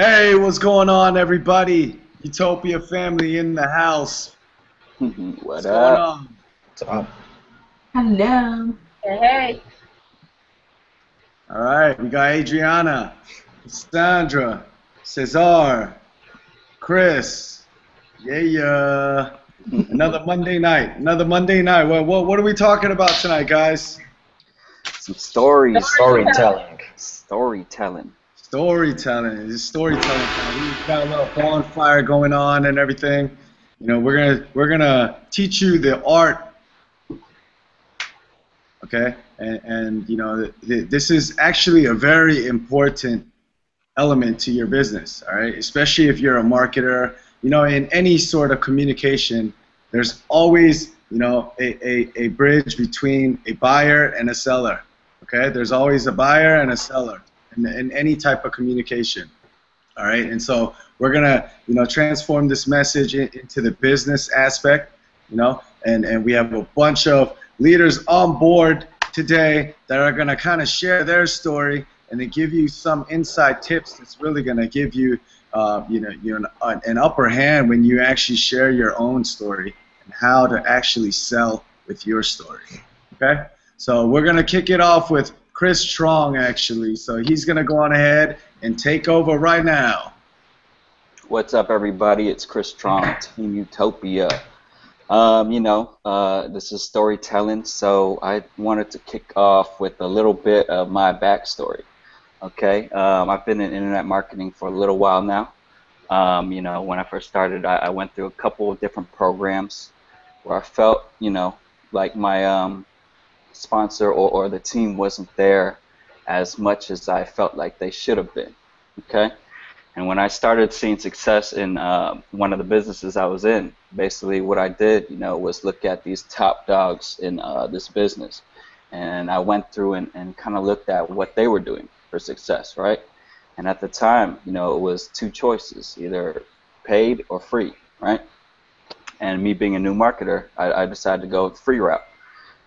Hey, what's going on, everybody? Utopia family in the house. What What's going up? on? So, Hello. Hey, hey. All right, we got Adriana, Sandra, Cesar, Chris. Yeah. Another Monday night. Another Monday night. What are we talking about tonight, guys? Some stories. storytelling. Storytelling. Storytelling. It's storytelling time. We've got a little bonfire going on and everything. We're gonna teach you the art. Okay, and this is actually a very important element to your business. All right, especially if you're a marketer. In any sort of communication, there's always a bridge between a buyer and a seller. Okay, there's always a buyer and a seller in any type of communication. All right, and so we're gonna transform this message into the business aspect. And we have a bunch of leaders on board today that are gonna kind of share their story and then give you some inside tips that's really gonna give you an upper hand when you actually share your own story and how to actually sell with your story. Okay, so we're gonna kick it off with Chris Strong, actually. So he's gonna go on ahead and take over right now. What's up, everybody? It's Chris Strong, Team Utopia. This is storytelling, so I wanted to kick off with a little bit of my backstory. Okay, I've been in internet marketing for a little while now. When I first started, I went through a couple of different programs where I felt, like my sponsor or the team wasn't there as much as I felt like they should have been. Okay, and when I started seeing success in one of the businesses I was in, basically what I did, was look at these top dogs in this business, and I went through and kind of looked at what they were doing for success, right? And at the time, it was two choices, either paid or free, right? And me being a new marketer, I decided to go the free route.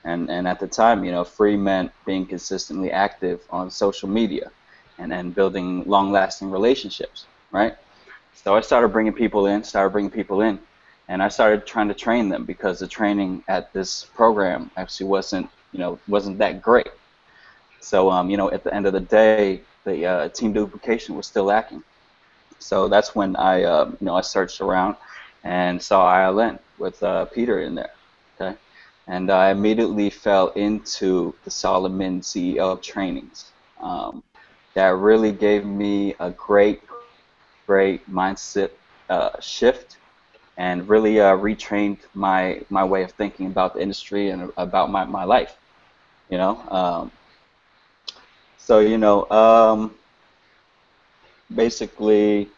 And at the time, free meant being consistently active on social media and building long-lasting relationships, right? So I started bringing people in, and I started trying to train them because the training at this program actually wasn't that great. So, at the end of the day, the team duplication was still lacking. So that's when I searched around and saw ILN with Peter in there, okay? And I immediately fell into the Solomon CEO trainings. That really gave me a great mindset shift and really retrained my way of thinking about the industry and about my life, So, basically,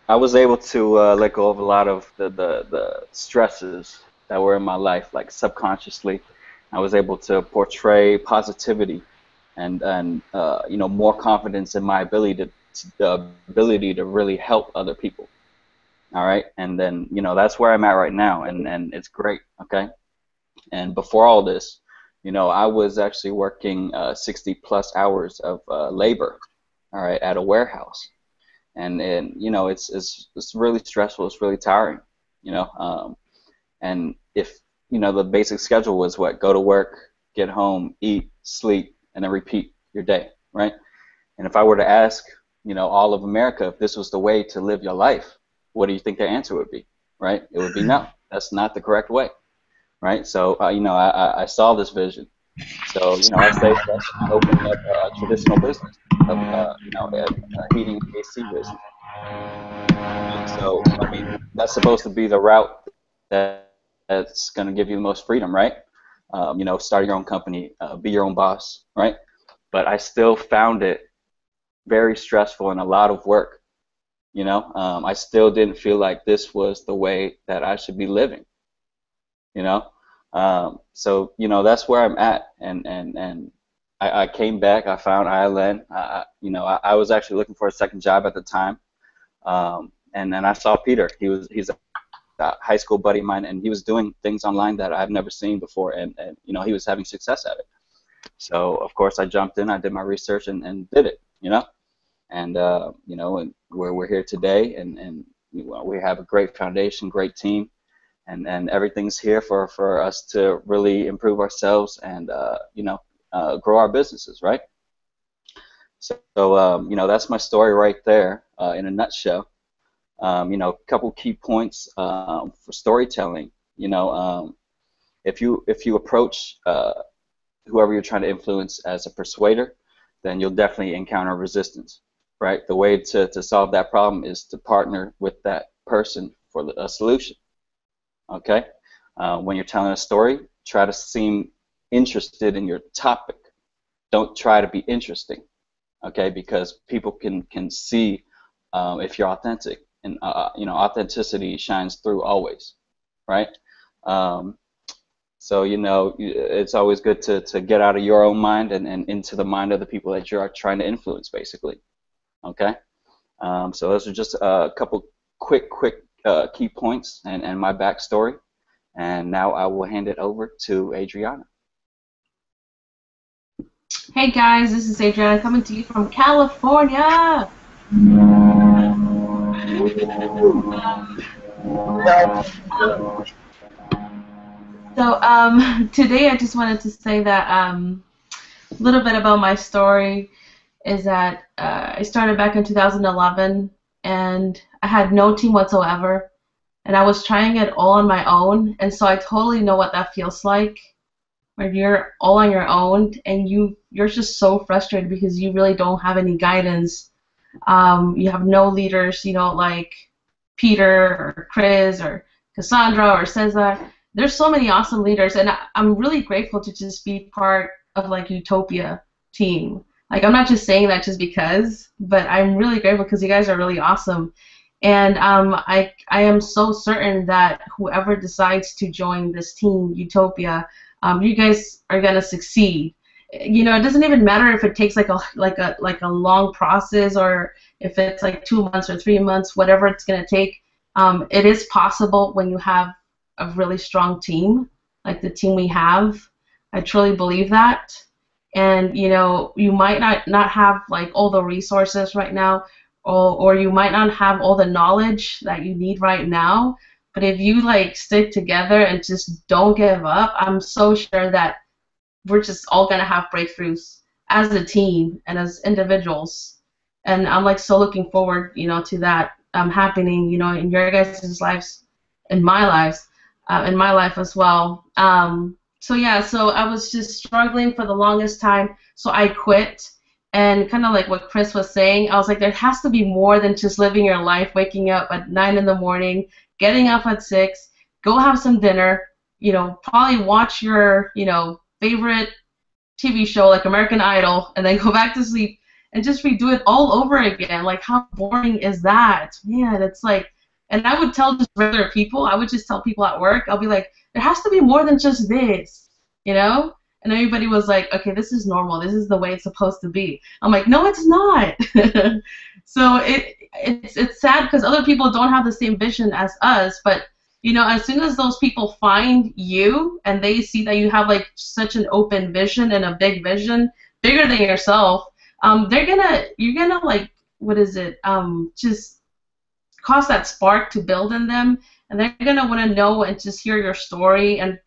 I was able to let go of a lot of the stresses that were in my life, like subconsciously. I was able to portray positivity and more confidence in my ability to really help other people. All right, and then that's where I'm at right now, and it's great. Okay, and before all this, I was actually working 60 plus hours of labor, all right, at a warehouse, and it's really stressful. It's really tiring, and if the basic schedule was what, go to work, get home, eat, sleep, and then repeat your day, right? And if I were to ask all of America if this was the way to live your life, what do you think their answer would be, right? It would be no. That's not the correct way, right? So I saw this vision. So I say let's open up a traditional business of a heating and AC business. So I mean that's supposed to be the route that's going to give you the most freedom, right? Start your own company, be your own boss, right? But I still found it very stressful and a lot of work. I still didn't feel like this was the way that I should be living. So that's where I'm at, and I came back. I found ILN. I was actually looking for a second job at the time, and then I saw Peter. He's a high school buddy of mine, and he was doing things online that I've never seen before, and he was having success at it. So of course I jumped in. I did my research and did it. And where we're here today, and we have a great foundation, great team, and everything's here for us to really improve ourselves and grow our businesses, right? So that's my story right there in a nutshell. A couple key points for storytelling. If you approach whoever you're trying to influence as a persuader, then you'll definitely encounter resistance, right? The way to solve that problem is to partner with that person for a solution, okay? When you're telling a story, try to seem interested in your topic. Don't try to be interesting, okay? Because people can see if you're authentic, and authenticity shines through always, right? So it's always good to get out of your own mind and into the mind of the people that you're trying to influence, basically. Okay. So those are just a couple quick key points and my backstory. And now I will hand it over to Adriana. Hey guys, this is Adriana coming to you from California. Today I just wanted to say that a little bit about my story is that I started back in 2011 and I had no team whatsoever, and I was trying it all on my own, and so I totally know what that feels like when you're all on your own and you're just so frustrated because you really don't have any guidance. You have no leaders, like Peter or Chris or Cassandra or Cesar. There's so many awesome leaders, and I'm really grateful to just be part of YOUtopia team. Like, I'm not just saying that just because, but I'm really grateful because you guys are really awesome. And I am so certain that whoever decides to join this team, YOUtopia, you guys are gonna succeed. It doesn't even matter if it takes like a long process, or if it's like 2 months or 3 months, whatever it's gonna take. It is possible when you have a really strong team, like the team we have. I truly believe that. And you might not have like all the resources right now, or you might not have all the knowledge that you need right now, but if you like stick together and just don't give up, I'm so sure that we're just all gonna have breakthroughs as a team and as individuals. And I'm like so looking forward to that happening in your guys' lives, in my lives, in my life as well. So I was just struggling for the longest time, so I quit. And kind of like what Chris was saying, I was like, there has to be more than just living your life, waking up at 9 in the morning, getting up at 6, go have some dinner, probably watch your favorite TV show like American Idol, and then go back to sleep and just redo it all over again. Like, how boring is that? Man, it's like, and I would tell just regular people, I would just tell people at work, I'll be like, there has to be more than just this, And everybody was like, okay, this is normal. This is the way it's supposed to be. I'm like, no, it's not. So it's sad because other people don't have the same vision as us, but as soon as those people find you and they see that you have like such an open vision and a big vision, bigger than yourself, you're gonna like, what is it? Just cause that spark to build in them, and they're gonna want to know and just hear your story and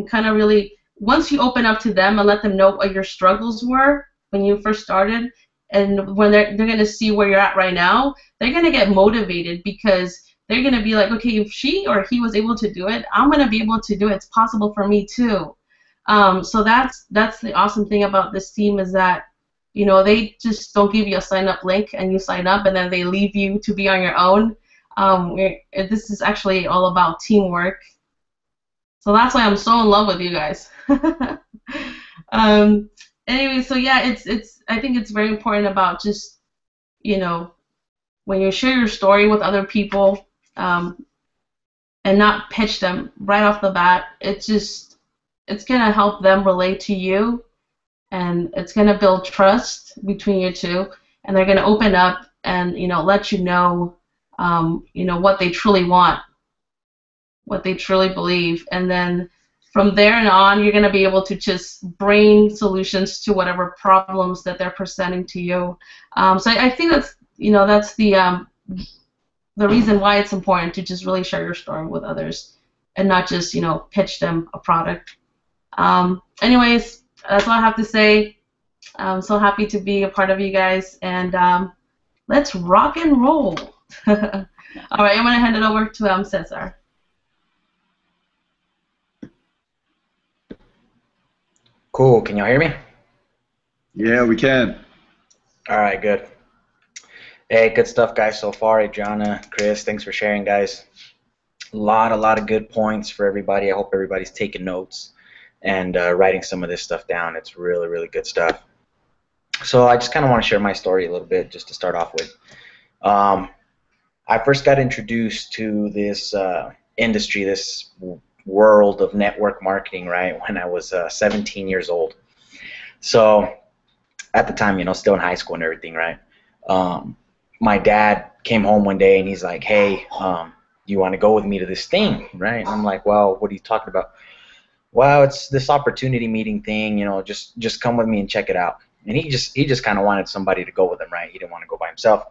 kind of really, once you open up to them and let them know what your struggles were when you first started, and when they're gonna see where you're at right now, they're gonna get motivated because they're gonna be like, okay, if she or he was able to do it, I'm gonna be able to do it. It's possible for me too. So that's the awesome thing about this team, is that they just don't give you a sign up link and you sign up and then they leave you to be on your own. This is actually all about teamwork. So that's why I'm so in love with you guys. Anyway, so yeah, I think it's very important about just, when you share your story with other people, and not pitch them right off the bat, it's gonna help them relate to you, and it's gonna build trust between you two, and they're gonna open up and let you know, what they truly want, what they truly believe, and then from there and on, you're gonna be able to just bring solutions to whatever problems that they're presenting to you. So I think that's the reason why it's important to just really share your story with others and not just, pitch them a product. Anyways, that's all I have to say. I'm so happy to be a part of you guys, and let's rock and roll. All right, I'm going to hand it over to Cesar. Cool. Can y'all hear me? Yeah, we can. All right, good. Hey, good stuff, guys, so far. Adriana, Chris, thanks for sharing, guys. A lot of good points for everybody. I hope everybody's taking notes and writing some of this stuff down. It's really, really good stuff. So I just kind of want to share my story a little bit just to start off with. I first got introduced to this industry, this world of network marketing, right, when I was 17 years old. So at the time, still in high school and everything, right? My dad came home one day and he's like, hey, you want to go with me to this thing, right? And I'm like, well, what are you talking about? Well, it's this opportunity meeting thing, just come with me and check it out. And he just kind of wanted somebody to go with him, right? He didn't want to go by himself.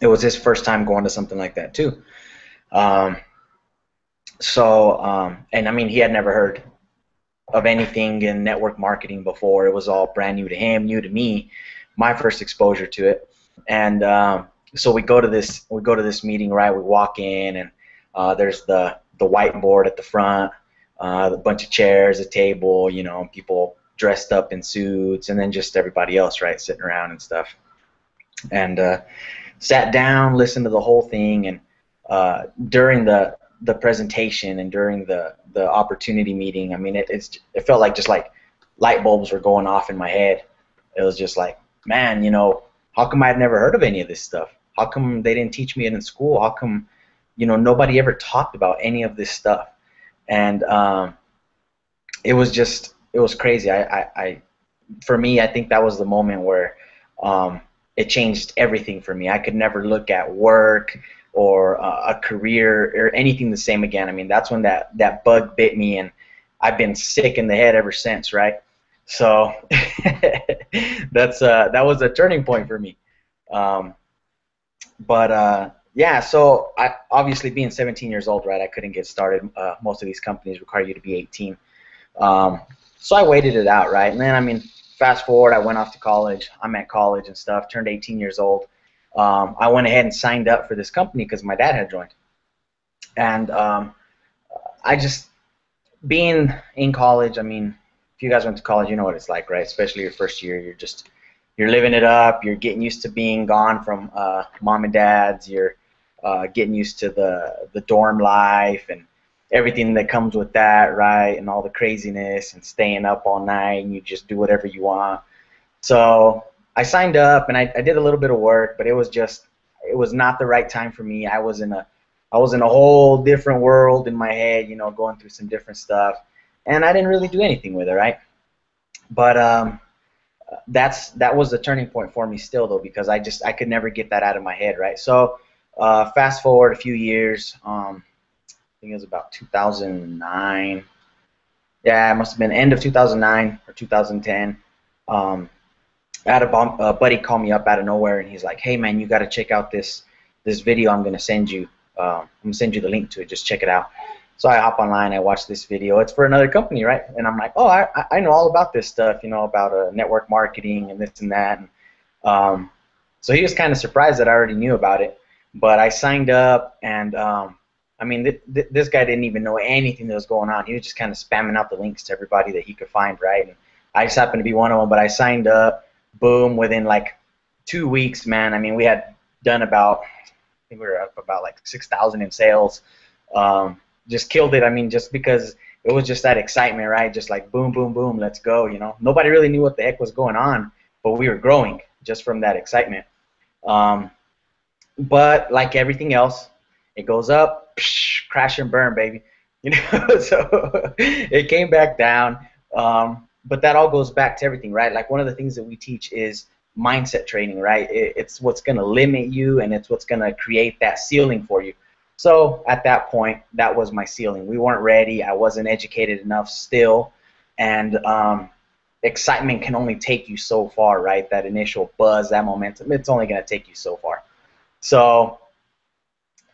It was his first time going to something like that too. And I mean, he had never heard of anything in network marketing before. It was all brand new to him, new to me, my first exposure to it. And so we go to this meeting, right? We walk in, and there's the whiteboard at the front, a bunch of chairs, a table, people dressed up in suits, and then just everybody else, right, sitting around and stuff. And sat down, listened to the whole thing, and during the presentation and during the opportunity meeting, I mean, it felt like just like light bulbs were going off in my head. It was just like, man, how come I'd never heard of any of this stuff? How come they didn't teach me it in school? How come, nobody ever talked about any of this stuff? And it was crazy. For me, I think that was the moment where it changed everything for me. I could never look at work or a career or anything the same again. I mean, that's when that bug bit me, and I've been sick in the head ever since, right? So that was a turning point for me. Yeah, so I obviously being 17 years old, right, I couldn't get started. Most of these companies require you to be 18. So I waited it out, right? And then, I mean, fast forward, I went off to college. I'm at college and stuff, turned 18 years old. I went ahead and signed up for this company because my dad had joined. And being in college, I mean, if you guys went to college, you know what it's like, right? Especially your first year, you're living it up. You're getting used to being gone from mom and dad's. You're getting used to the dorm life and everything that comes with that, right? And all the craziness and staying up all night, and you just do whatever you want. So I signed up and I did a little bit of work, but it was not the right time for me. I was in a whole different world in my head, going through some different stuff, and I didn't really do anything with it, right? But that was the turning point for me still, though, because I could never get that out of my head, right? So fast forward a few years, I think it was about 2009. Yeah, it must have been end of 2009 or 2010. I had a buddy call me up out of nowhere, and he's like, "Hey, man, you got to check out this video I'm gonna send you. I'm gonna send you the link to it. Just check it out." So I hop online, I watch this video. It's for another company, right? And I'm like, "Oh, I know all about this stuff, about network marketing and this and that." And, so he was kind of surprised that I already knew about it. But I signed up, and I mean, this guy didn't even know anything that was going on. He was just kind of spamming out the links to everybody that he could find, right? And I just happened to be one of them. But I signed up. Boom, within like 2 weeks, man, I mean, we had done about, I think we were up about like 6,000 in sales. Just killed it. I mean, just because it was just that excitement, right? Just like boom, boom, boom, let's go, Nobody really knew what the heck was going on, but we were growing just from that excitement. But like everything else, it goes up, psh, crash and burn, baby. So it came back down. But that all goes back to everything, right? Like one of the things that we teach is mindset training, right? It's what's going to limit you, and it's what's going to create that ceiling for you. So at that point, that was my ceiling. We weren't ready. I wasn't educated enough still. And excitement can only take you so far, right? That initial buzz, that momentum, it's only going to take you so far. So,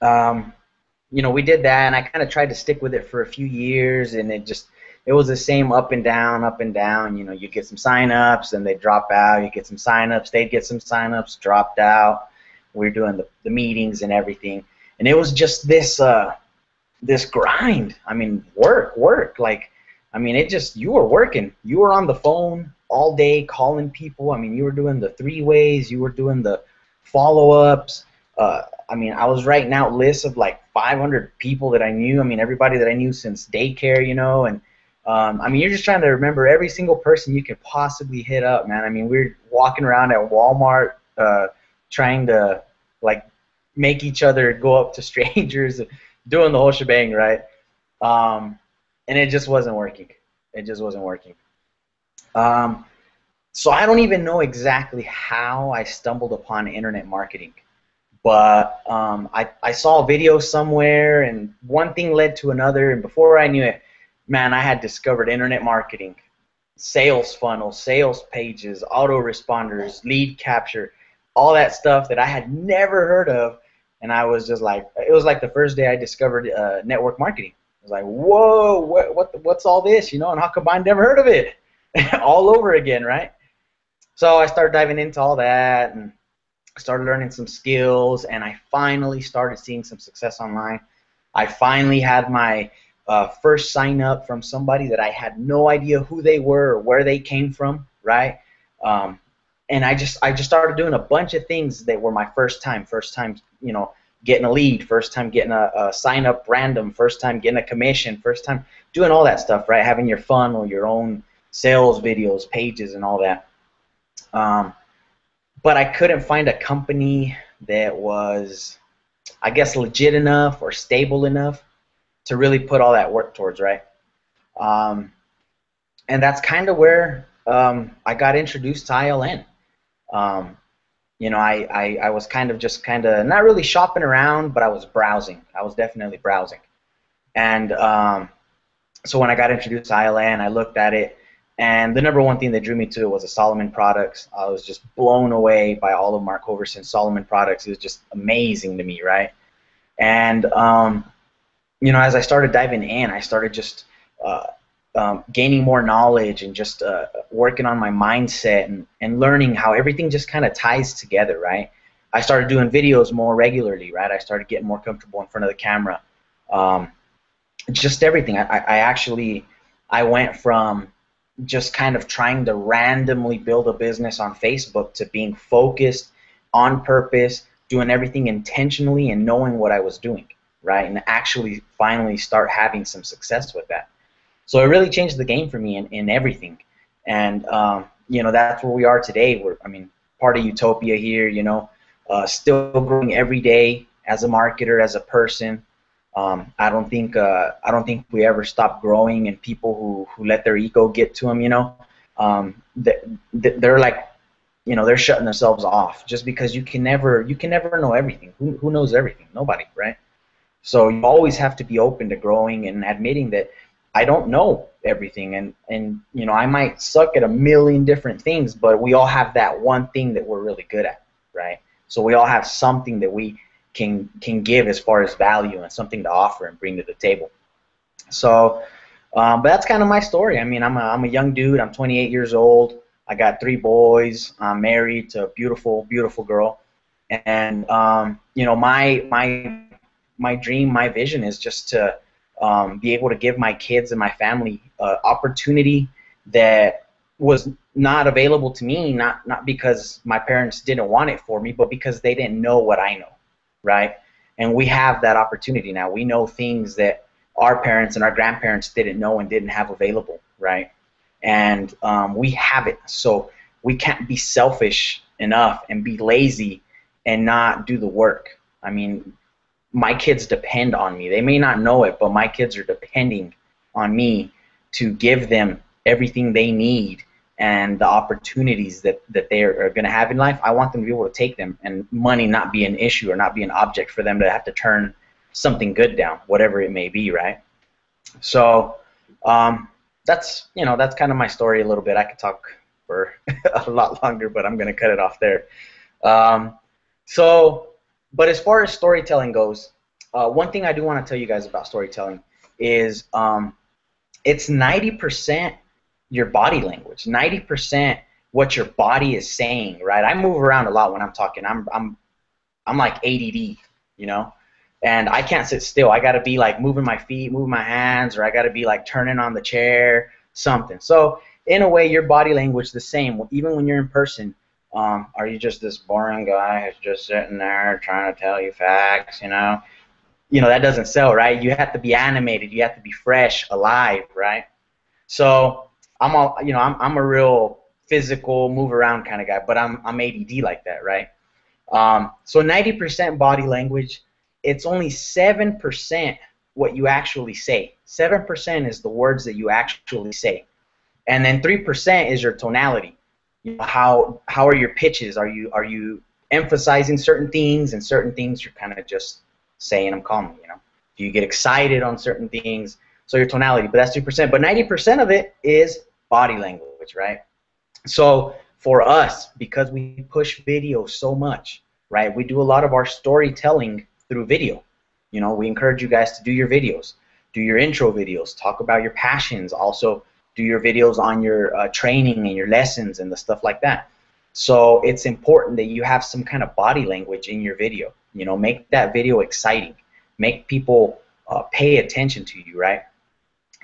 you know, we did that, and I kind of tried to stick with it for a few years, and it was the same up and down, up and down. You know, you'd get some signups, and they'd drop out. You get some signups, they'd get some signups, dropped out. We were doing the meetings and everything, and it was just this grind. I mean, work. Like, I mean, you were working. You were on the phone all day calling people. I mean, you were doing the 3-ways. You were doing the follow-ups. I mean, I was writing out lists of like 500 people that I knew. I mean, everybody that I knew since daycare, you know, and I mean, you're just trying to remember every single person you could possibly hit up, man. I mean, we're walking around at Walmart trying to like make each other go up to strangers, doing the whole shebang, right? And it just wasn't working. It just wasn't working. So I don't even know exactly how I stumbled upon internet marketing. But I saw a video somewhere, and one thing led to another, and before I knew it, man, I had discovered internet marketing, sales funnels, sales pages, autoresponders, lead capture, all that stuff that I had never heard of, and I was just like, it was like the first day I discovered network marketing. I was like, whoa, what's all this, you know, and how come I never heard of it? All over again, right? So I started diving into all that, and started learning some skills, and I finally started seeing some success online. I finally had my first sign up from somebody that I had no idea who they were or where they came from, right? And I just started doing a bunch of things that were my first time, you know, getting a lead, first time getting a sign up random, first time getting a commission, first time doing all that stuff, right? Having your funnel, your own sales videos, pages, and all that. But I couldn't find a company that was, I guess, legit enough or stable enough to really put all that work towards, right? And that's kind of where I got introduced to ILN. You know, I was kind of not really shopping around, but I was browsing. I was definitely browsing. And so when I got introduced to ILN, I looked at it, and the number one thing that drew me to it was the Solomon products. I was just blown away by all of Mark Hoverson's Solomon products. It was just amazing to me, right? And you know, as I started diving in, I started just gaining more knowledge and just working on my mindset and learning how everything just kind of ties together, right? I started doing videos more regularly, right? I started getting more comfortable in front of the camera. Just everything. I went from just kind of trying to randomly build a business on Facebook to being focused, on purpose, doing everything intentionally and knowing what I was doing, right? And actually finally start having some success with that. So it really changed the game for me in everything. And, you know, that's where we are today. We're, I mean, part of YOUtopia here, you know, still growing every day as a marketer, as a person. I don't think we ever stop growing, and people who let their ego get to them, you know, they're like, you know, they're shutting themselves off just because you can never know everything. Who knows everything? Nobody, right? So you always have to be open to growing and admitting that I don't know everything, and you know, I might suck at a million different things, but we all have that one thing that we're really good at, right? So we all have something that we can give as far as value and something to offer and bring to the table. So, but that's kind of my story. I mean, I'm a young dude. I'm 28 years old. I got 3 boys. I'm married to a beautiful, beautiful girl. And you know, my dream, my vision is just to be able to give my kids and my family opportunity that was not available to me, not because my parents didn't want it for me, but because they didn't know what I know, right? And we have that opportunity now. We know things that our parents and our grandparents didn't know and didn't have available, right? And we have it, so we can't be selfish enough and be lazy and not do the work. I mean, my kids depend on me. They may not know it, but my kids are depending on me to give them everything they need and the opportunities that they are going to have in life. I want them to be able to take them, and money not be an issue or not be an object for them to have to turn something good down, whatever it may be, right? So that's, you know, that's kind of my story a little bit. I could talk for a lot longer, but I'm going to cut it off there. So But as far as storytelling goes, one thing I do want to tell you guys about storytelling is it's 90% your body language, 90% what your body is saying, right? I move around a lot when I'm talking. I'm like ADD, you know, and I can't sit still. I got to be like moving my feet, moving my hands, or I got to be like turning on the chair, something. So in a way, your body language the same. Even when you're in person, are you just this boring guy who's just sitting there trying to tell you facts, you know? You know, that doesn't sell, right? You have to be animated. You have to be fresh, alive, right? So I'm a real physical, move around kind of guy, but I'm ADD like that, right? So 90% body language, it's only 7% what you actually say. 7% is the words that you actually say. And then 3% is your tonality. You know, how are your pitches? Are you emphasizing certain things, and certain things you're kind of just saying them calmly, you know? Do you get excited on certain things? So your tonality, but that's 2%. But 90% of it is body language, right? So for us, because we push video so much, right, we do a lot of our storytelling through video. You know, we encourage you guys to do your videos, do your intro videos, talk about your passions, also do your videos on your training and your lessons and the stuff like that. So it's important that you have some kind of body language in your video. You know, make that video exciting. Make people pay attention to you, right?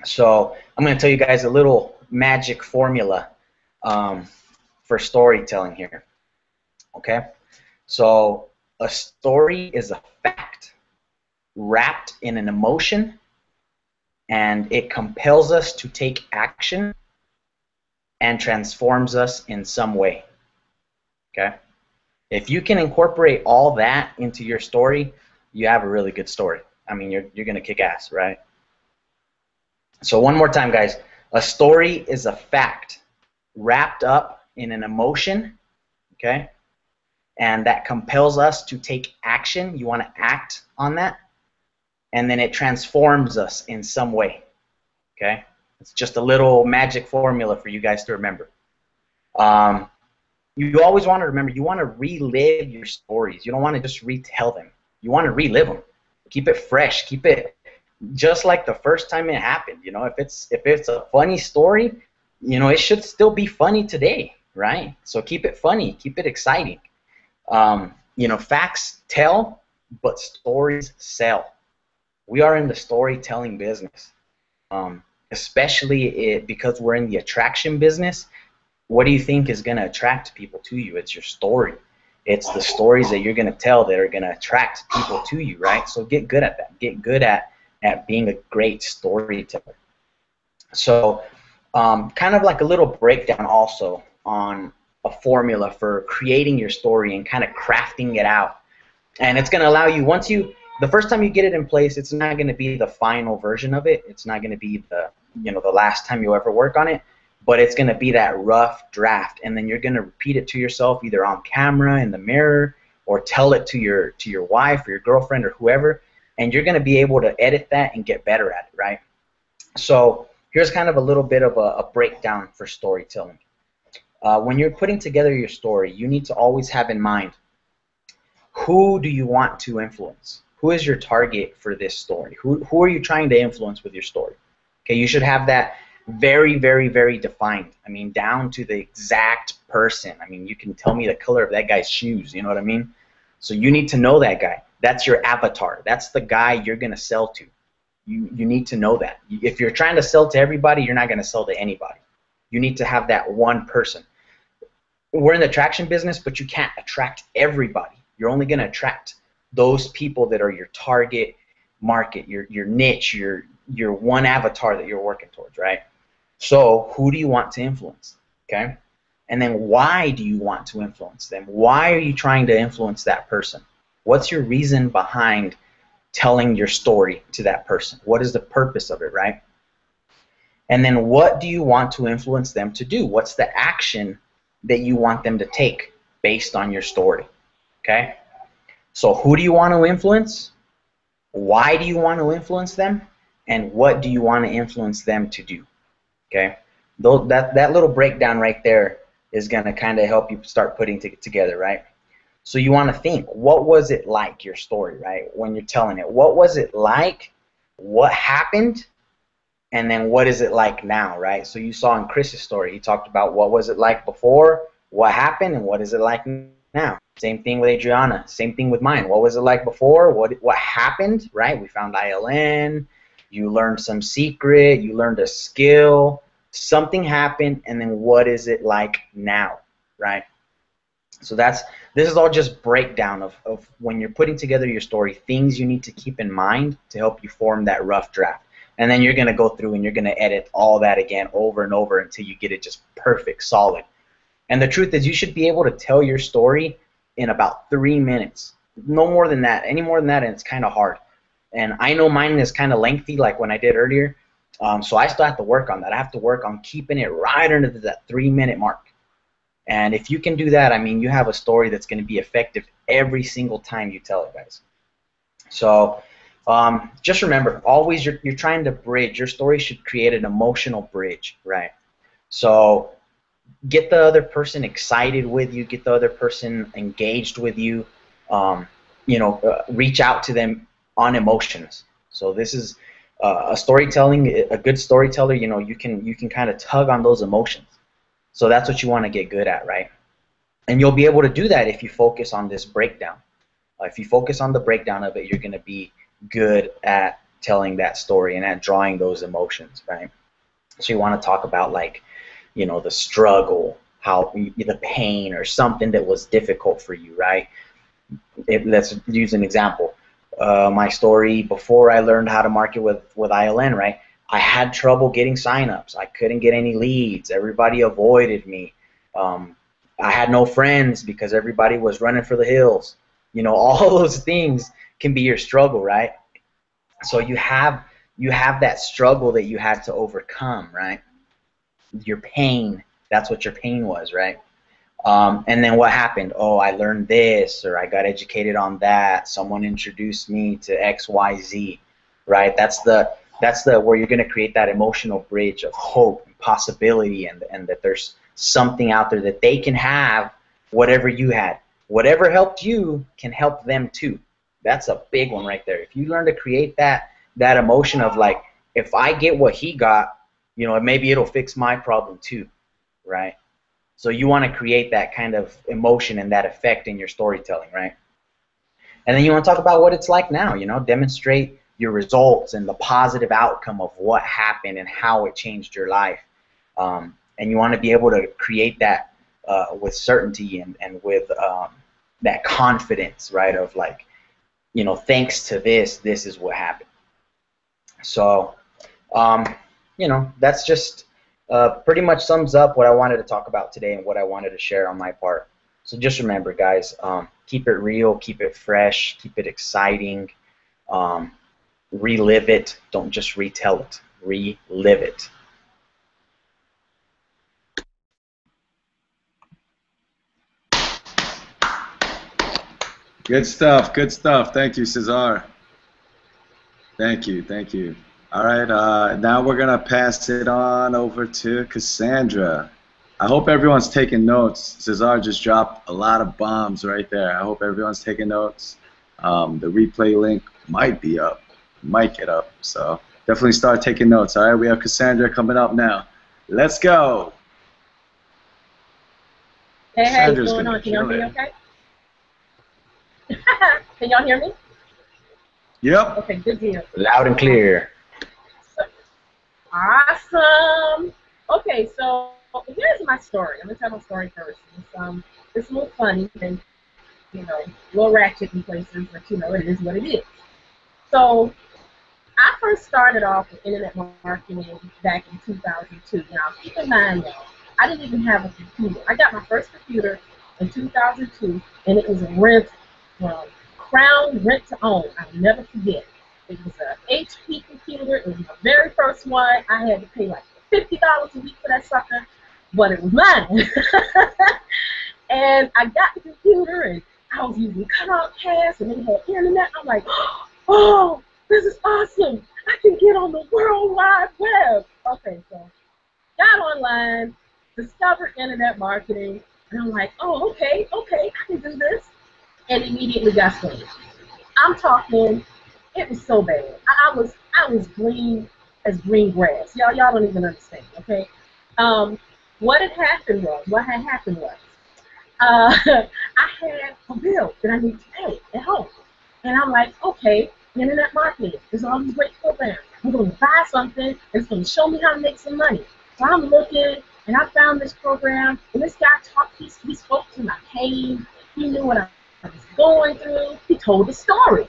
So I'm going to tell you guys a little magic formula for storytelling here. Okay? So a story is a fact wrapped in an emotion, and it compels us to take action and transforms us in some way. Okay? If you can incorporate all that into your story, you have a really good story. I mean, you're going to kick ass, right? So one more time, guys. A story is a fact wrapped up in an emotion, okay? And that compels us to take action. You want to act on that. And then it transforms us in some way, okay? It's just a little magic formula for you guys to remember. You always want to remember, you want to relive your stories. You don't want to just retell them. You want to relive them. Keep it fresh. Keep it just like the first time it happened. You know, if it's a funny story, you know, it should still be funny today, right? So keep it funny. Keep it exciting. You know, facts tell, but stories sell. We are in the storytelling business, especially because we're in the attraction business. What do you think is going to attract people to you? It's your story. It's the stories that you're going to tell that are going to attract people to you, right? So get good at that. Get good at being a great storyteller. So kind of like a little breakdown also on a formula for creating your story and kind of crafting it out. And it's going to allow you, the first time you get it in place, it's not going to be the final version of it. It's not going to be the last time you ever work on it. But it's going to be that rough draft, and then you're going to repeat it to yourself either on camera, in the mirror, or tell it to your wife or your girlfriend or whoever, and you're going to be able to edit that and get better at it, right? So here's kind of a little bit of a breakdown for storytelling. When you're putting together your story, you need to always have in mind, who do you want to influence? Who is your target for this story? Who are you trying to influence with your story? Okay, you should have that very, very, very defined. I mean, down to the exact person. I mean, you can tell me the color of that guy's shoes, you know what I mean? So you need to know that guy. That's your avatar. That's the guy you're going to sell to. You need to know that. If you're trying to sell to everybody, you're not going to sell to anybody. You need to have that one person. We're in the attraction business, but you can't attract everybody. You're only going to attract those people that are your target market, your niche, your one avatar that you're working towards, right? So who do you want to influence, okay? And then why do you want to influence them? Why are you trying to influence that person? What's your reason behind telling your story to that person? What is the purpose of it, right? And then what do you want to influence them to do? What's the action that you want them to take based on your story, okay? So who do you want to influence? Why do you want to influence them? And what do you want to influence them to do? Okay, that little breakdown right there is going to kind of help you start putting it together, right? So you want to think, what was it like, your story, right? When you're telling it, what was it like? What happened? And then what is it like now, right? So you saw in Chris's story, he talked about what was it like before, what happened, and what is it like now. Same thing with Adriana. Same thing with mine. What was it like before? What happened, right? We found ILN. You learned some secret. You learned a skill. Something happened, and then what is it like now, right? So this is all just breakdown of when you're putting together your story, things you need to keep in mind to help you form that rough draft. And then you're going to go through and you're going to edit all that again over and over until you get it just perfect, solid. And the truth is, you should be able to tell your story in about 3 minutes. No more than that. Any more than that, and it's kind of hard. And I know mine is kind of lengthy, like when I did earlier. So I still have to work on that. I have to work on keeping it right under that 3-minute mark. And if you can do that, I mean, you have a story that's going to be effective every single time you tell it, guys. So just remember, always you're trying to bridge. Your story should create an emotional bridge, right? So get the other person excited with you, get the other person engaged with you, reach out to them on emotions. So this is a good storyteller, you can kind of tug on those emotions. So that's what you want to get good at, right? And you'll be able to do that if you focus on this breakdown. If you focus on the breakdown of it, you're going to be good at telling that story and at drawing those emotions, right? So you want to talk about, like, the struggle, the pain, or something that was difficult for you, right? Let's use an example. My story before I learned how to market with ILN, right? I had trouble getting signups. I couldn't get any leads. Everybody avoided me. I had no friends because everybody was running for the hills. All those things can be your struggle, right? So you have that struggle that you had to overcome, right? Your pain. That's what your pain was, right? And then what happened? Oh, I learned this, or I got educated on that. Someone introduced me to X, Y, Z, right? That's the where you're going to create that emotional bridge of hope and possibility, and that there's something out there that they can have, whatever you had. Whatever helped you can help them too. That's a big one right there. If you learn to create that emotion of, like, if I get what he got, maybe it'll fix my problem too, right? So you want to create that kind of emotion and that effect in your storytelling, right? And then you want to talk about what it's like now, demonstrate your results and the positive outcome of what happened and how it changed your life. And you want to be able to create that with certainty and with that confidence, right, of, like, thanks to this is what happened. So, that's just pretty much sums up what I wanted to talk about today and what I wanted to share on my part. So just remember, guys, keep it real, keep it fresh, keep it exciting, relive it. Don't just retell it. Relive it. Good stuff. Good stuff. Thank you, Cesar. Thank you. Thank you. All right. Now we're gonna pass it on over to Cassandra. I hope everyone's taking notes. Cesar just dropped a lot of bombs right there. I hope everyone's taking notes. The replay link might be up, might get up. So definitely start taking notes. All right. We have Cassandra coming up now. Let's go. Hey, what's going on? Can y'all hear me okay? Can y'all hear me? Yep. Okay, good deal. Loud and clear. Awesome. Okay, so here's my story. I'm gonna tell my story first. It's a little funny and a little ratchet in places, but it is what it is. So I first started off with internet marketing back in 2002. Now keep in mind, y'all, I didn't even have a computer. I got my first computer in 2002, and it was a rent from Crown Rent to Own. I'll never forget. It was an HP computer. It was my very first one. I had to pay like $50 a week for that sucker, but it was mine. And I got the computer, and I was using Comcast, and it had internet. I'm like, oh, this is awesome. I can get on the World Wide Web. Okay, so got online, discovered internet marketing, and I'm like, oh, okay, I can do this. and immediately got stung. I'm talking, it was so bad. I was green as green grass. Y'all don't even understand, okay? Um, what had happened was, I had a bill that I needed to pay at home. And I'm like, okay, internet marketing, there's all these great programs. I'm going to buy something, and it's going to show me how to make some money. So I'm looking, and I found this program, and this guy he spoke to my pain. He knew what I was going through. He told the story.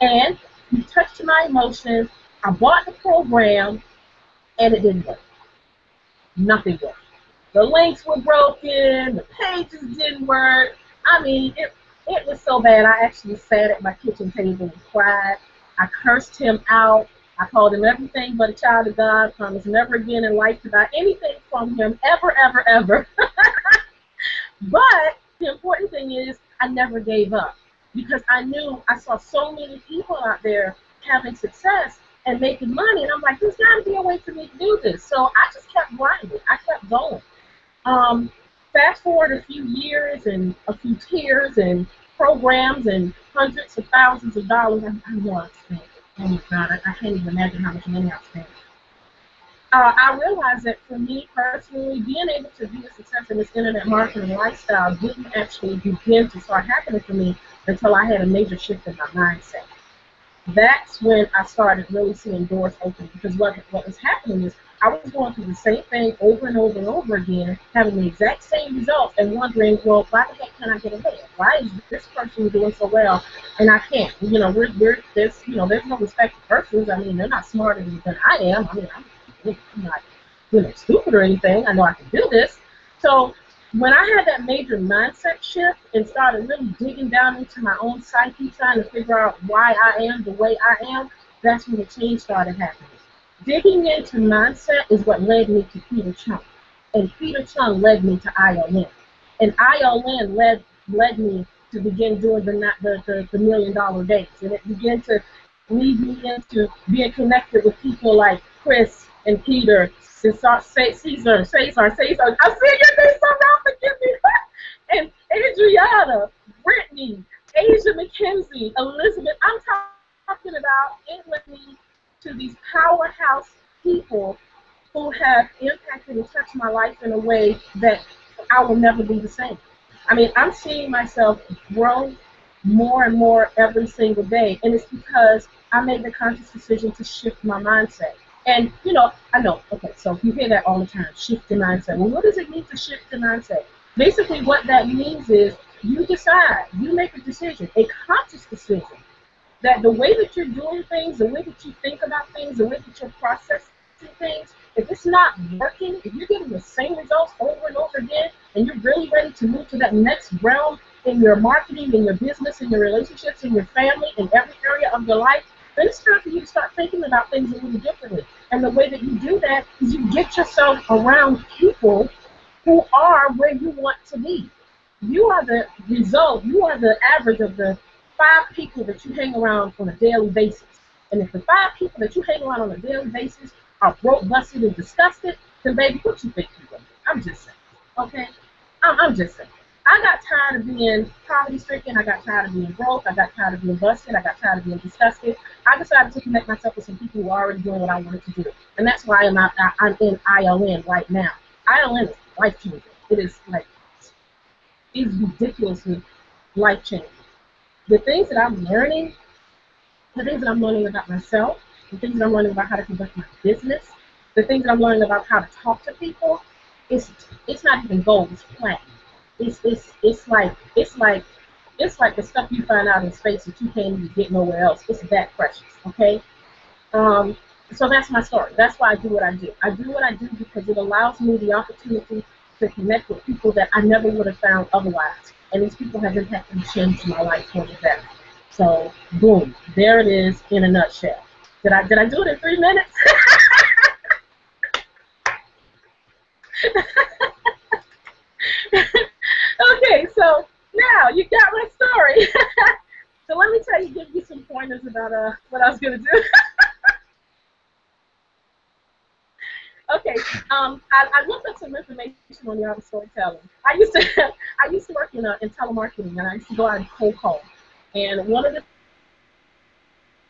And he touched my emotions. I bought the program, and it didn't work. Nothing worked. The links were broken. The pages didn't work. I mean, it was so bad. I actually sat at my kitchen table and cried. I cursed him out. I called him everything but a child of God. Promised never again in life to buy anything from him, ever, ever, ever. But the important thing is I never gave up because I knew I saw so many people out there having success and making money, and I'm like, there's got to be a way for me to do this. So I just kept grinding. I kept going. Fast forward a few years and a few tears and programs and hundreds of thousands of dollars. I know I've spent. Oh my God, I can't even imagine how much money I've spent. I realized that for me personally, being able to be a success in this internet marketing lifestyle didn't actually begin to start happening for me until I had a major shift in my mindset. That's when I started really seeing doors open, because what was happening is I was going through the same thing over and over and over again, having the exact same results, and wondering, well, why the heck can I get ahead? Why is this person doing so well and I can't? You know, there's no respect for persons. I mean, they're not smarter than I am. I mean, I'm not, stupid or anything. I know I can do this. So when I had that major mindset shift and started really digging down into my own psyche, trying to figure out why I am the way I am, that's when the change started happening. Digging into mindset is what led me to Peter Chung, and Peter Chung led me to ILM, and ILM led me to begin doing the $1 million days, and it began to lead me into being connected with people like Chris and Peter, Caesar. I'm saying your name so wrong, forgive me. And Adriana, Brittany, Asia McKenzie, Elizabeth. I'm talking about it led me to these powerhouse people who have impacted and touched my life in a way that I will never be the same. I mean, I'm seeing myself grow more and more every single day, and it's because I made the conscious decision to shift my mindset. And, I know, okay, so you hear that all the time, shift your mindset. Well, what does it mean to shift your mindset? Basically, what that means is you decide, you make a decision, a conscious decision, that the way that you're doing things, the way that you think about things, the way that you're processing things, if it's not working, if you're getting the same results over and over again, and you're really ready to move to that next realm in your marketing, in your business, in your relationships, in your family, in every area of your life, then it's time for you to start thinking about things a little differently. And the way that you do that is you get yourself around people who are where you want to be. You are the result, you are the average of the 5 people that you hang around on a daily basis. And if the 5 people that you hang around on a daily basis are broke, busted, and disgusted, then baby, what you think you're doing? I'm just saying, okay? I'm just saying. I got tired of being poverty-stricken. I got tired of being broke. I got tired of being busted. I got tired of being disgusted. I decided to connect myself with some people who are already doing what I wanted to do. And that's why I'm in ILN right now. ILN is life-changing. It is it's ridiculously life-changing. The things that I'm learning, the things that I'm learning about myself, the things that I'm learning about how to conduct my business, the things that I'm learning about how to talk to people, it's not even gold, it's platinum. It's like the stuff you find out in space that you can't even get nowhere else. It's that precious, okay? So that's my story. That's why I do what I do. I do what I do because it allows me the opportunity to connect with people that I never would have found otherwise. And these people have impacted and changed my life for the better. So, boom, there it is in a nutshell. Did I do it in 3 minutes? Okay, so now you got my story. So let me give you some pointers about what I was gonna do. Okay. I looked up some information on the art of storytelling. I used to work in telemarketing, and I used to go out and cold call. And one of the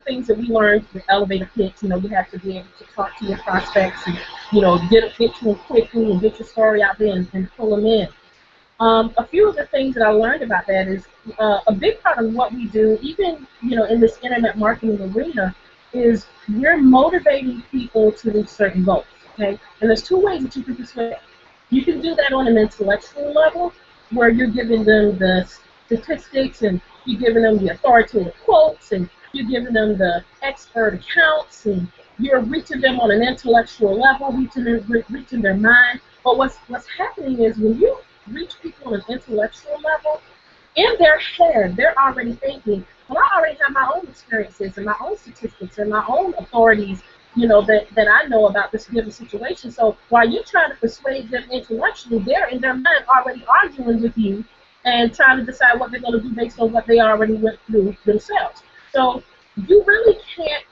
things that we learned with elevator pitch, you have to be able to talk to your prospects and, get to them quickly and get your story out there and pull them in. A few of the things that I learned about that is a big part of what we do, even in this internet marketing arena, is we're motivating people to reach certain goals. Okay, and there's two ways that you can persuade. You can do that on an intellectual level, where you're giving them the statistics and you're giving them the authoritative quotes and you're giving them the expert accounts and you're reaching them on an intellectual level, reaching their mind. But what's happening is when you reach people on an intellectual level, in their head, they're already thinking, well, I already have my own experiences and my own statistics and my own authorities, that I know about this given situation. So while you're trying to persuade them intellectually, they're in their mind already arguing with you and trying to decide what they're going to do based on what they already went through themselves. So you really can't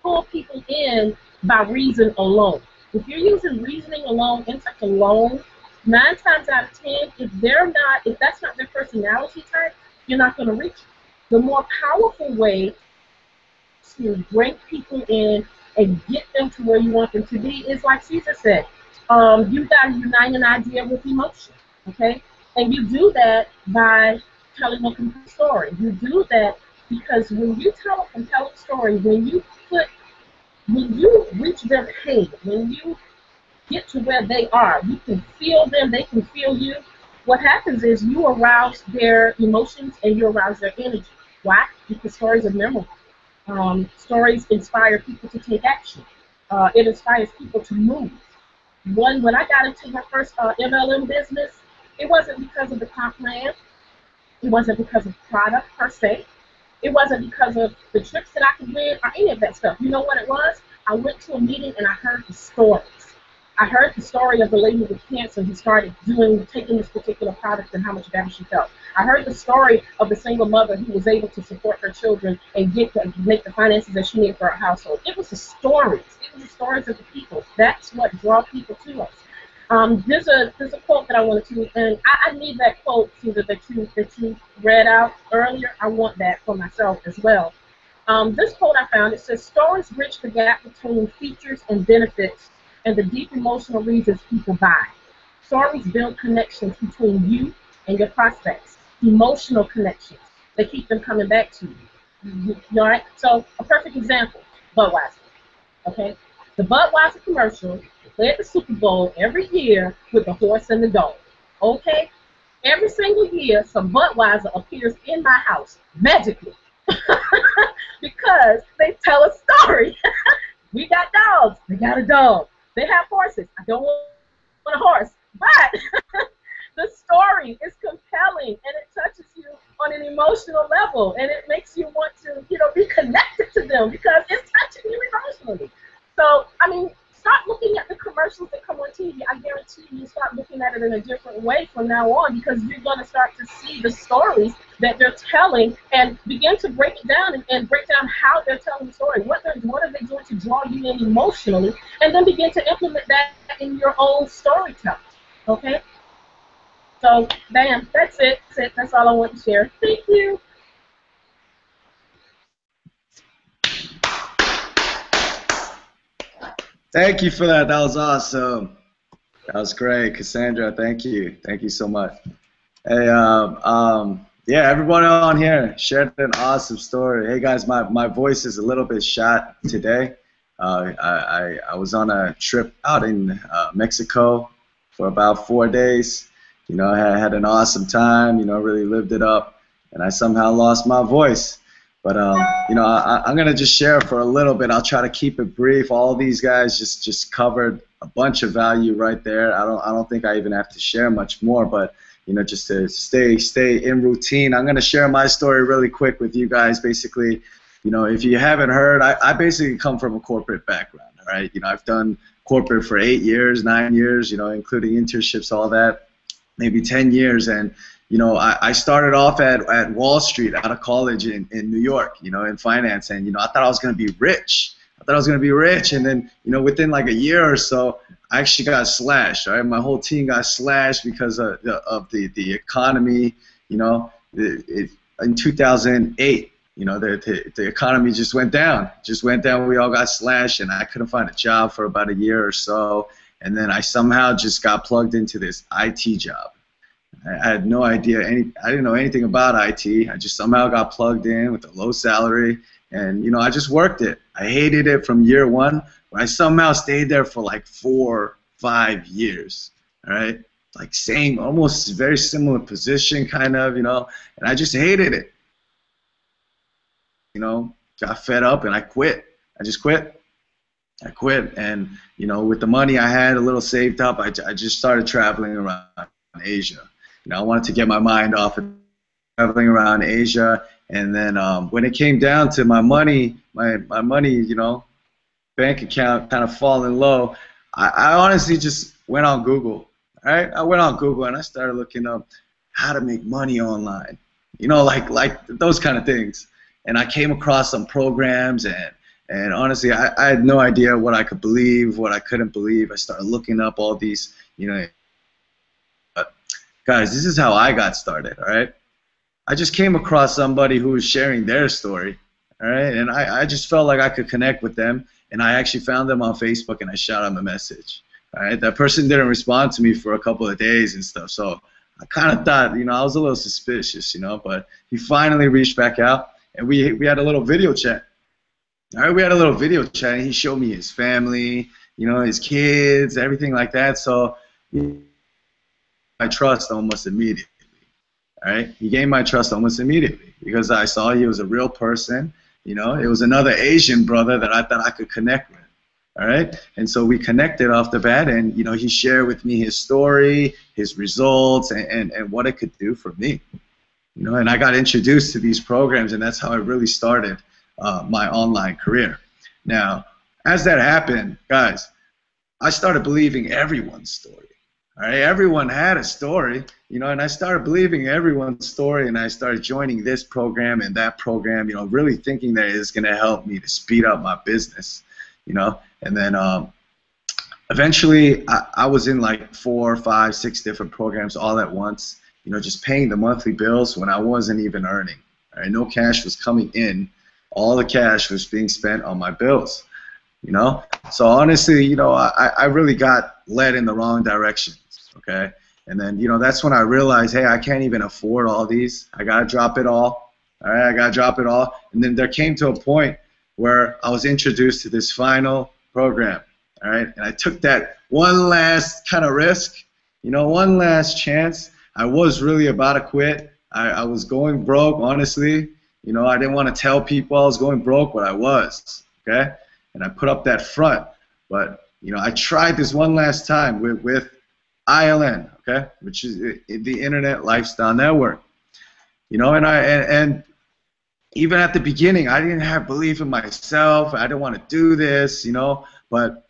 pull people in by reason alone. If you're using reasoning alone, intellect alone, 9 times out of 10, if that's not their personality type, you're not going to reach them. The more powerful way to bring people in and get them to where you want them to be is like Caesar said. You got to unite an idea with emotion, okay? And you do that by telling a compelling story. You do that because when you tell a compelling story, when you reach their pain, when you get to where they are, you can feel them, they can feel you. What happens is you arouse their emotions and you arouse their energy. Why? Because stories are memorable. Stories inspire people to take action. It inspires people to move. When I got into my first MLM business, it wasn't because of the comp plan. It wasn't because of product per se. It wasn't because of the tricks that I could win or any of that stuff. You know what it was? I went to a meeting and I heard the stories. I heard the story of the lady with cancer who started taking this particular product and how much better she felt. I heard the story of the single mother who was able to support her children and make the finances that she needed for her household. It was the stories. It was the stories of the people. That's what draw people to us. There's a quote that I wanted to, and I need that quote, Caesar, that you read out earlier. I want that for myself as well. This quote I found, it says, stories bridge the gap between features and benefits and the deep emotional reasons people buy. Stories build connections between you and your prospects, emotional connections that keep them coming back to you. All right? So a perfect example, Budweiser. Okay? The Budweiser commercial, they play at the Super Bowl every year with the horse and the dog. Okay? Every single year, some Budweiser appears in my house, magically. Because they tell a story. We got dogs. They got a dog. They have horses. I don't want a horse. But the story is compelling, and it touches you on an emotional level, and it makes you want to, be connected to them because it's touching you emotionally. So, I mean, start looking at the commercials that come on TV. I guarantee you start looking at it in a different way from now on because you're going to start to see the stories that they're telling and begin to break it down and break down how they're telling the story. What are they doing to draw you in emotionally? And then begin to implement that in your own storytelling. Okay? So, bam, that's it. That's all I want to share. Thank you. Thank you for that. That was awesome. That was great, Cassandra. Thank you. Thank you so much. Hey, yeah, everybody on here shared an awesome story. Hey guys, my voice is a little bit shot today. I was on a trip out in Mexico for about 4 days. I had an awesome time. Really lived it up, and I somehow lost my voice. But I'm gonna just share for a little bit. I'll try to keep it brief. All these guys just covered a bunch of value right there. I don't think I even have to share much more. But just to stay in routine, I'm gonna share my story really quick with you guys. Basically, if you haven't heard, I basically come from a corporate background. All right, I've done corporate for 8 years, 9 years, including internships, all that, maybe 10 years, and I started off at Wall Street out of college in New York, in finance, and I thought I was going to be rich. I thought I was gonna be rich, and then within like a year or so, I actually got slashed. Right, my whole team got slashed because of the economy. In 2008, the economy just went down. We all got slashed, and I couldn't find a job for about a year or so. And then I somehow just got plugged into this IT job. I had no idea I didn't know anything about IT. I just somehow got plugged in with a low salary, and I just worked it. I hated it from year one, but I somehow stayed there for like 4, 5 years. All right, like same, almost very similar position, kind of, and I just hated it. Got fed up, and I quit. I just quit. I quit, and with the money I had a little saved up, I just started traveling around Asia. I wanted to get my mind off of traveling around Asia, and then when it came down to my money, my money, bank account kind of falling low, I honestly just went on Google. Right? I went on Google and I started looking up how to make money online. Like those kind of things. And I came across some programs, and honestly, I had no idea what I could believe, what I couldn't believe. I started looking up all these, But guys, this is how I got started, all right? I just came across somebody who was sharing their story, all right? And I just felt like I could connect with them, and I actually found them on Facebook, and I shot them a message, all right? That person didn't respond to me for a couple of days and stuff, so I kind of thought, I was a little suspicious, but he finally reached back out, and we had a little video chat. All right, we had a little video chat, and he showed me his family, his kids, everything like that. So I trust almost immediately. All right, he gained my trust almost immediately because I saw he was a real person. It was another Asian brother that I thought I could connect with. All right, and so we connected off the bat, and he shared with me his story, his results, and what it could do for me. And I got introduced to these programs, and that's how I really started my online career. Now, as that happened, guys, I started believing everyone's story. All right, everyone had a story, and I started believing everyone's story, and I started joining this program and that program, really thinking that it's going to help me to speed up my business, and then eventually I was in like 4, 5, 6 different programs all at once, just paying the monthly bills when I wasn't even earning. All right, no cash was coming in. All the cash was being spent on my bills, So honestly, I really got led in the wrong direction, okay? And then, that's when I realized, hey, I can't even afford all these. I got to drop it all right? I got to drop it all. And then there came to a point where I was introduced to this final program, all right? And I took that one last kind of risk, one last chance. I was really about to quit. I was going broke, honestly. I didn't want to tell people I was going broke, but I was, okay? And I put up that front. But, I tried this one last time with ILN, okay, which is the Internet Lifestyle Network. And even at the beginning, I didn't have belief in myself. I didn't want to do this, but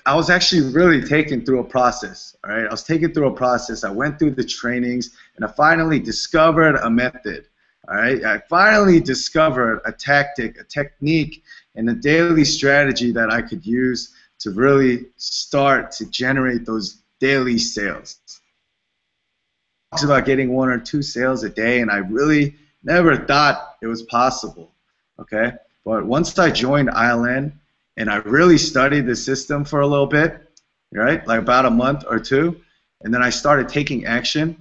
I was actually really taken through a process, all right? I was taken through a process. I went through the trainings, and I finally discovered a method, all right? I finally discovered a tactic, a technique, and a daily strategy that I could use to really start to generate those daily sales. It talks about getting 1 or 2 sales a day, and I really never thought it was possible, okay? But once I joined ILN, and I really studied the system for a little bit, right? Like about a month or 2, and then I started taking action.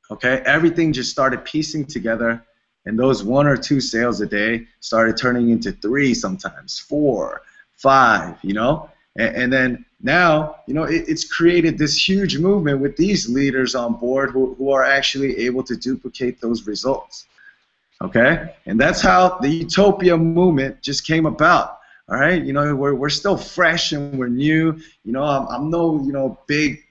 Okay, everything just started piecing together, and those 1 or 2 sales a day started turning into 3, sometimes 4, 5. And then now, it's created this huge movement with these leaders on board who are actually able to duplicate those results. Okay, and that's how the YOUtopia movement just came about. All right, we're still fresh and we're new. I'm no big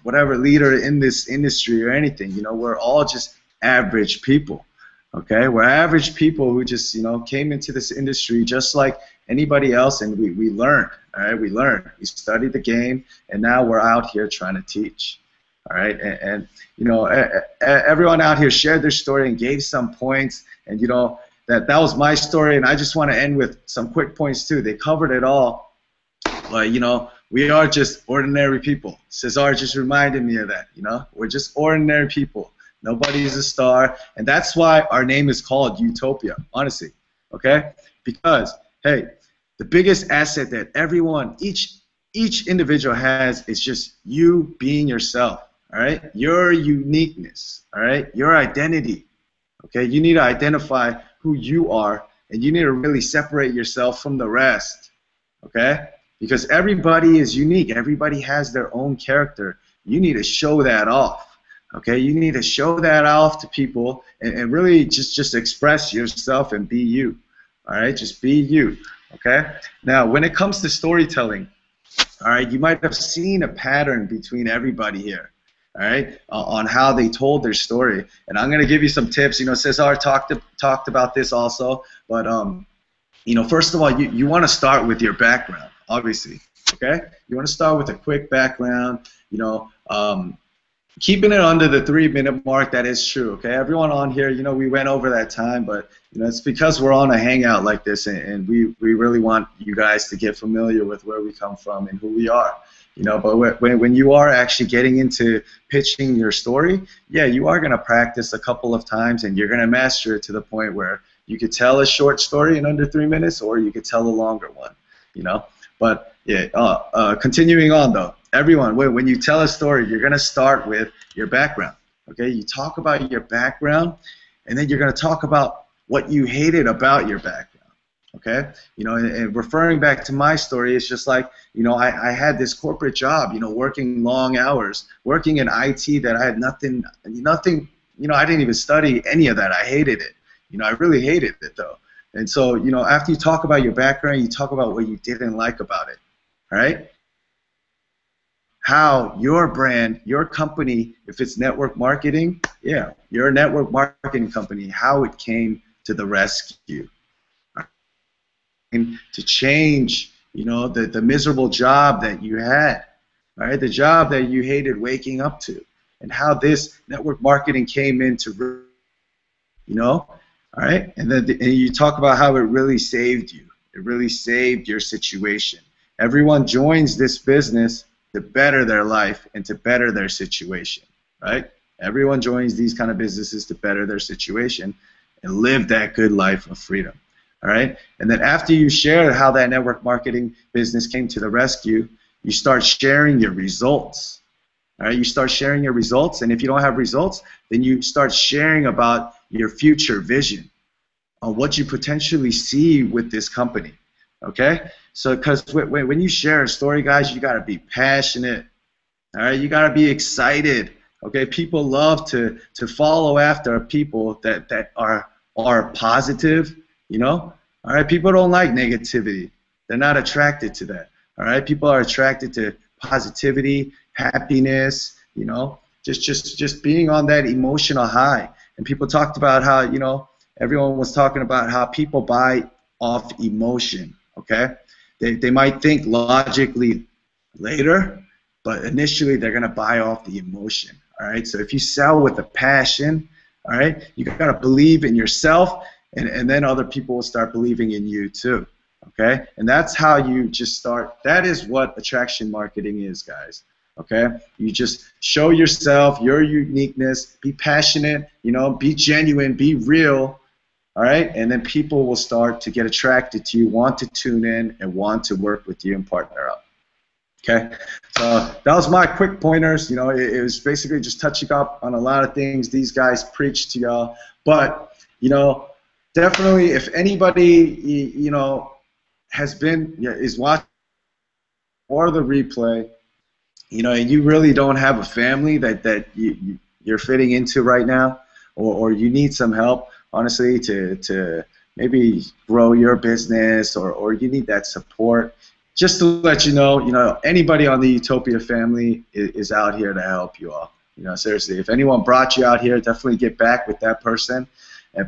whatever leader in this industry or anything. We're all just average people. Okay, we're average people who just came into this industry just like anybody else, and we learned. All right, we learned. We studied the game, and now we're out here trying to teach. All right, and everyone out here shared their story and gave some points, and that was my story, and I just want to end with some quick points too. They covered it all, but you know, we are just ordinary people. Cesar just reminded me of that. You know, we're just ordinary people. Nobody's a star, and that's why our name is called YOUtopia. Honestly, okay? Because hey, the biggest asset that everyone, each individual has is just you being yourself. All right, your uniqueness. All right, your identity. Okay, you need to identify who you are, and you need to really separate yourself from the rest. Okay, because everybody is unique. Everybody has their own character. You need to show that off. Okay, you need to show that off to people, and really just express yourself and be you. All right, just be you. Okay. Now, when it comes to storytelling, all right, you might have seen a pattern between everybody here. All right, on how they told their story, and I'm gonna give you some tips. You know, Cesar talked about this also, but you know, first of all, you want to start with your background, obviously. Okay, you want to start with a quick background. You know, keeping it under the 3-minute mark, that is true. Okay, everyone on here, you know, we went over that time, but you know, it's because we're on a hangout like this, and we really want you guys to get familiar with where we come from and who we are. You know, but when you are actually getting into pitching your story, yeah, you are going to practice a couple of times, and you're going to master it to the point where you could tell a short story in under 3 minutes, or you could tell a longer one. You know, but yeah, continuing on though, everyone, when you tell a story, you're going to start with your background. Okay, you talk about your background, and then you're going to talk about what you hated about your background. Okay, you know, and referring back to my story, it's just like, you know, I had this corporate job, you know, working long hours, working in IT that I had nothing, you know, I didn't even study any of that. I hated it. You know, I really hated it though. And so, you know, after you talk about your background, you talk about what you didn't like about it. All right? How your brand, your company, if it's network marketing, yeah, your network marketing company, how it came to the rescue. To change, you know, the miserable job that you had, all right, the job that you hated waking up to, and how this network marketing came into, you know, all right, and then and you talk about how it really saved you. It really saved your situation. Everyone joins this business to better their life and to better their situation, right? Everyone joins these kind of businesses to better their situation and live that good life of freedom. All right, and then after you share how that network marketing business came to the rescue, you start sharing your results. All right, you start sharing your results, and if you don't have results, then you start sharing about your future vision on what you potentially see with this company. Okay, so because when you share a story, guys, you gotta be passionate. All right, you gotta be excited. Okay, people love to follow after people that are positive. You know, all right. People don't like negativity. They're not attracted to that. All right. People are attracted to positivity, happiness. You know, just being on that emotional high. And people talked about how, you know, everyone was talking about how people buy off emotion. Okay, they might think logically later, but initially they're gonna buy off the emotion. All right. So if you sell with a passion, all right, you gotta believe in yourself. And then other people will start believing in you too, okay? And that's how you just start. That is what attraction marketing is, guys, okay? You just show yourself, your uniqueness, be passionate, you know, be genuine, be real, all right? And then people will start to get attracted to you, want to tune in, and want to work with you and partner up, okay? So that was my quick pointers. You know, it was basically just touching up on a lot of things these guys preach to y'all. But, you know, definitely, if anybody, you know, is watching or the replay, you know, and you really don't have a family that you're fitting into right now, or you need some help, honestly, to maybe grow your business, or you need that support, just to let you know, anybody on the YOUtopia family is out here to help you all. You know, seriously, if anyone brought you out here, definitely get back with that person.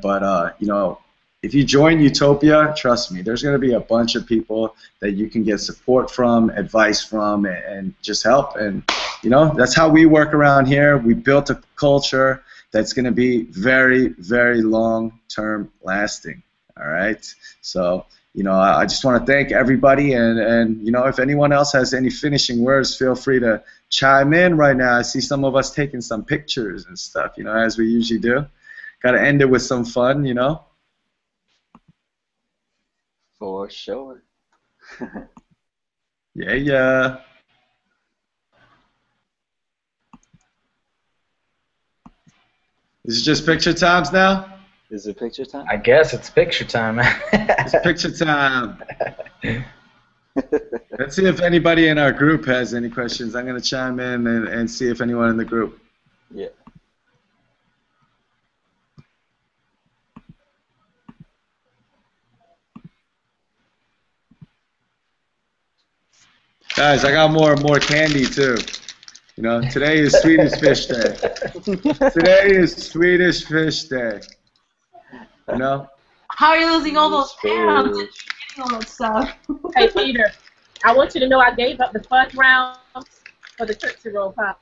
But, you know, if you join YOUtopia, trust me, there's going to be a bunch of people that you can get support from, advice from, and just help. And, you know, that's how we work around here. We built a culture that's going to be very, very long-term lasting. All right. So, you know, I just want to thank everybody, and you know, if anyone else has any finishing words, feel free to chime in right now. I see some of us taking some pictures and stuff, you know, as we usually do. Got to end it with some fun, you know. For sure. Yeah, yeah. Is it just picture times now? Is it picture time? I guess it's picture time. It's picture time. Let's see if anybody in our group has any questions. I'm going to chime in and see if anyone in the group. Yeah. Guys, I got more and more candy too. You know, today is Swedish Fish Day. Today is Swedish Fish Day. You know? How are you losing all those pounds and Fish. eating all that stuff? Hey, Peter, I want you to know I gave up the first round for the Tootsie Roll Pops.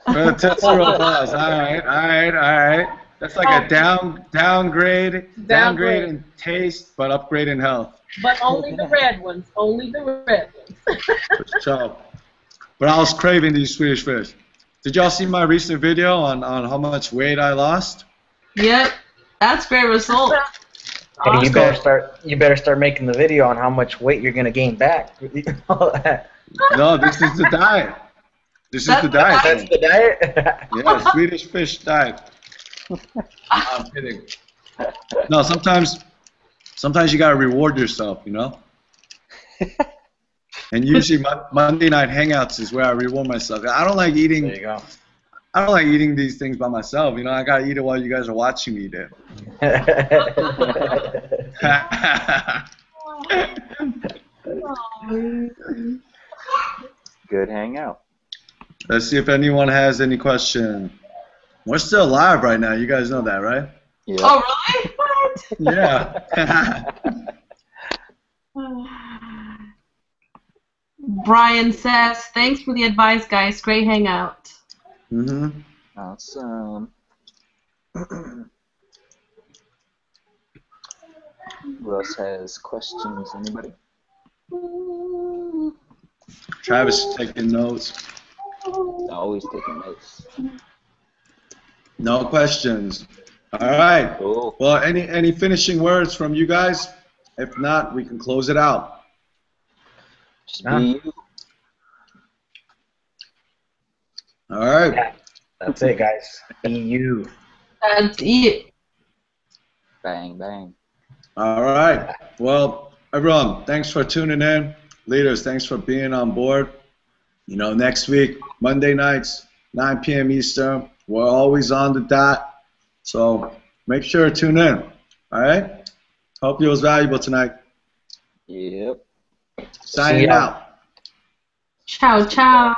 For the Tootsie Roll Pops. All right, all right, all right. That's like a downgrade in taste, but upgrade in health. But only the red ones. Only the red ones. So, but I was craving these Swedish Fish. Did y'all see my recent video on how much weight I lost? Yep, that's great result. Hey, you better start making the video on how much weight you're gonna gain back. No, this is the diet. This is the diet. That's the diet. Yeah, Swedish Fish diet. I'm kidding. No, sometimes you gotta reward yourself, you know. And usually Monday night hangouts is where I reward myself. I don't like eating. There you go. I don't like eating these things by myself. You know, I gotta eat it while you guys are watching me eat it. Good hangout. Let's see if anyone has any question. We're still live right now. You guys know that, right? Yeah. Oh, really? What? Yeah. Brian says, thanks for the advice, guys. Great hangout. Mm-hmm. Awesome. Who else has questions? Anybody? Travis is taking notes. Always taking notes. No questions. All right. Cool. Well, any finishing words from you guys? If not, we can close it out. Just be you. All right. Yeah, that's it, guys. Be you. That's it. Bang, bang. All right. Well, everyone, thanks for tuning in. Leaders, thanks for being on board. You know, next week, Monday nights, 9 p.m. Eastern, we're always on the dot. So make sure to tune in. All right? Hope it was valuable tonight. Yep. Signing out. Ciao, ciao.